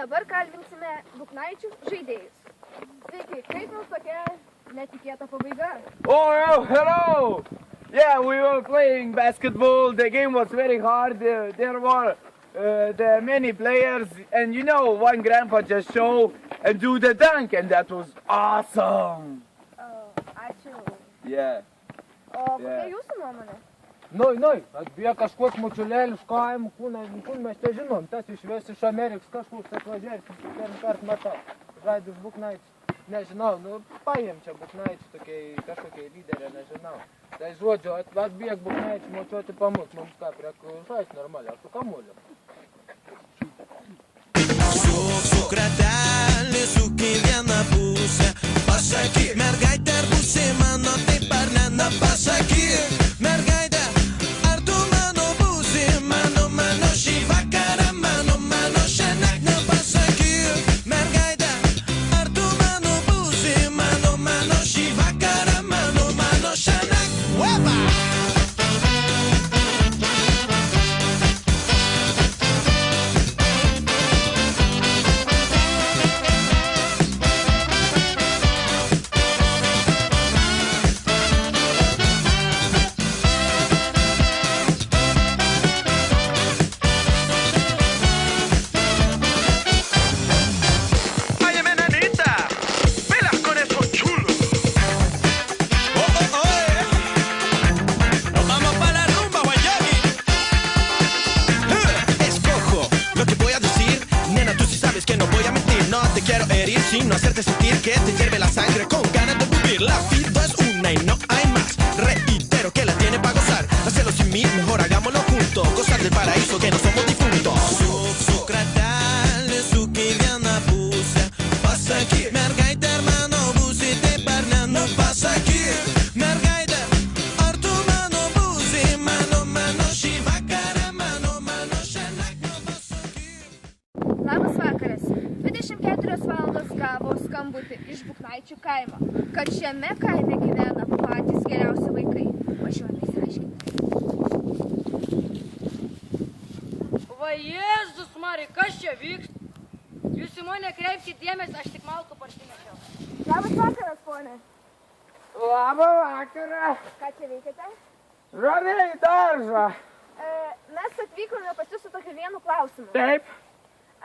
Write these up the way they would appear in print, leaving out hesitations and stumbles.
dabar kalbinsime Buknaičių žaidėjus. Sveiki, kaip jums tokia netikėta pabaiga? Oh, hello! Yeah, we were playing basketball. The game was very hard. There were many players, and you know, one grandpa just show and do the dunk, and that was awesome. Ačiū. Yeah. O kokia jūsų nuomonė? Atbėga kažkoks močiulėlis kaimų, kur mes te žinom, tas išves iš Amerikos kažkoks atvažiavęs, pirmą kartą matau. Žaidus Buknaičių. Nežinau, paėm čia Buknaičių kažkokiai lyderė, nežinau. Tai žodžiu, atbėg Buknaičių, močiuoti pamūs, mums ką, prie žais normaliai, su kamuoliu. Suk ratelį, suk į vieną pusę. Pasakyk, mergaitė, ar būsi mano, taip ar ne, na pasakyk. Mergaitė, ar tu mano būsi, mano šį vakarą, mano šiandien, na pasakyk. Mergaitė, ar tu mano būsi, mano šį vakarą, mano šiandien. Uepa! No hacerte sentir que te hierve la sangre con ganas de vivir. La vida es una y no hay más. Reitero que la tiene para gozar. Hacerlo sin mí, mejor hagámoslo juntos. Gozar del paraíso que no somos difuntos. Suk ratelį, suk į vieną pusę. Pasakyk, mergaitė, ar mano būsi, taip ar ne, nu pasakyk. Mergaitė, ar tu mano būsi, mano šį vakarą, mano šiandien, nu pasakyk. Labas vakaras. 24 valandos gavo skambutį iš Buknaičių kaimo, kad šiame kaime gyvena patys geriausi vaikai. Važiuojame įsiaiškinti. Va Jėzus Marija, kas čia vyksta? Jūs į mane kreipkite dėmesį, aš tik malkų parsinešiau. Labas vakaras, ponė. Labą vakarą. Ką čia veikiate? Ramiai į daržą. Mes atvykome pas jūsų tokiu vienu klausimu. Taip.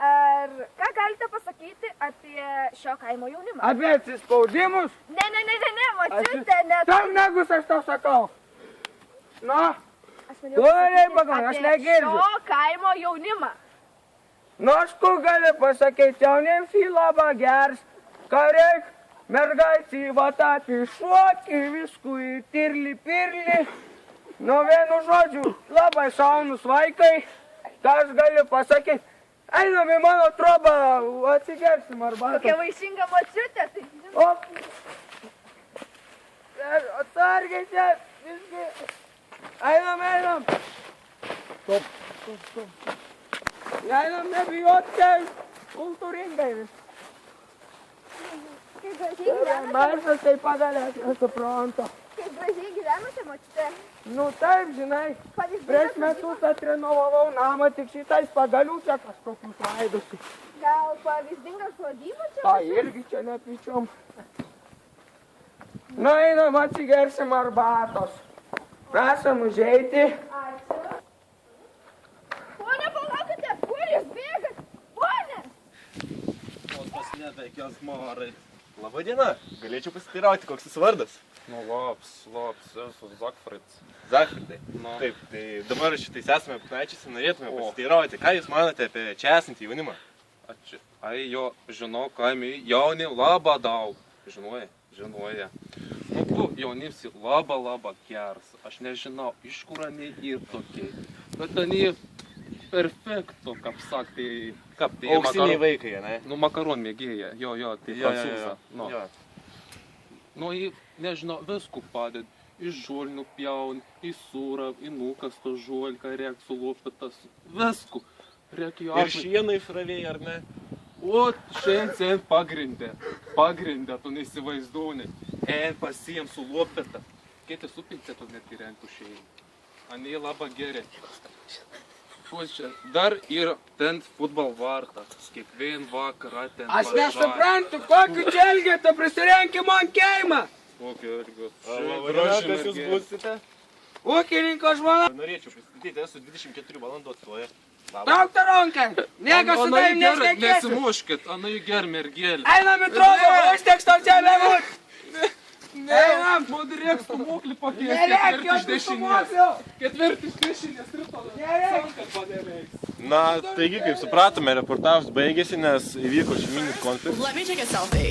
Ką galite pasakyti apie šio kaimo jaunimą? Apie atsispaudimus? Ne, močiutė, net. Tam negus aš tau sakau. Nu, Aš norėjau pasakyti aš negirdžiu. apie šio kaimo jaunimą. Nu, aš kur gali pasakyti, jauniems į labą gers, ką reik, mergaitį į vatapį šuokį, viskų į tirli-pirli. Nu, vienu žodžiu, labai šaunus vaikai, ką aš galiu pasakyti. Einam į mano trobą, atsigersim arbatą. Kokia vaišinga močiutė, tai žinau. O, atsargiai čia, visgi. Einam. Stop. Einam, nebijot čia, kultūringai vis. Kaip gražiai gyvenate? Mažas tai pagalės, nesuprantu. Kaip gražiai gyvenate, močiutė? Nu taip, žinai, prieš metus atrenovavau namą, tik šitais pagalių čia kažkokius raidusi. Gal pavyzdinga sodyba čia? Ta irgi čia nepyčiom. Nu, einam, atsigersim arbatos. Prašom užeiti. Ačiū. Pone, palaukite, kur jūs bėgat? Pone! Pasnebekios morai. Labą dieną, galėčiau pasiteirauti, koks jūsų vardas? Nu, Lops, esu Zakfridas. Zakfridai. Nu. Taip, tai dabar šitais esame Buknaičiuose, norėtume pasiteirauti, ką jūs manote apie čia esantį jaunimą? Ai, jo, žinau, kaimai, jauni labai daug. Žinoja. Nu, tu jaunims labai geras. Aš nežinau, iš kur они ir tokie. Bet они perfekto, kaip sakti, Auksiniai vaikai, ne? Nu, makaron mėgėja, jo, tai prancūza. Jo. Nu, nežinau, viskų padėt. Iš žolinių pjaun, į sūrą, į nukasto žolką, reik sulopytas. Viskų. Reik jo Ir šienai fravėjai, ar ne? O, šiandien pagrindė, tu neįsivaizduoni. Pasiem sulopytą. Kėtė supincetų netgi rentų šeimą. Anie labai gerai. Pučia, dar ir ten futbol vartas. Kiekvien vakarą ten Aš nesuprantu, kokiu čia elgetą prisirenkimo ant keimą. Kokio elgio. Kas jūs būsite? Ūkininko žmona. Norėčiau pristatyti, esu 24 valandų atstovė. Trauk tą ranką. Niekas su tavim nesveikėsi. Nesimuškit, anai ger mergelė. Einam į trobą, užteks tau čia bebūt. Einam. Man reiks tu moklį pakeisti. Nelėk, jos susimoksiu. Ketvirtis dešinės rytoj. Nelėk. Na, taigi, kaip supratome, reportažas baigėsi, nes įvyko šeiminis konfliktas. Let me take a selfie.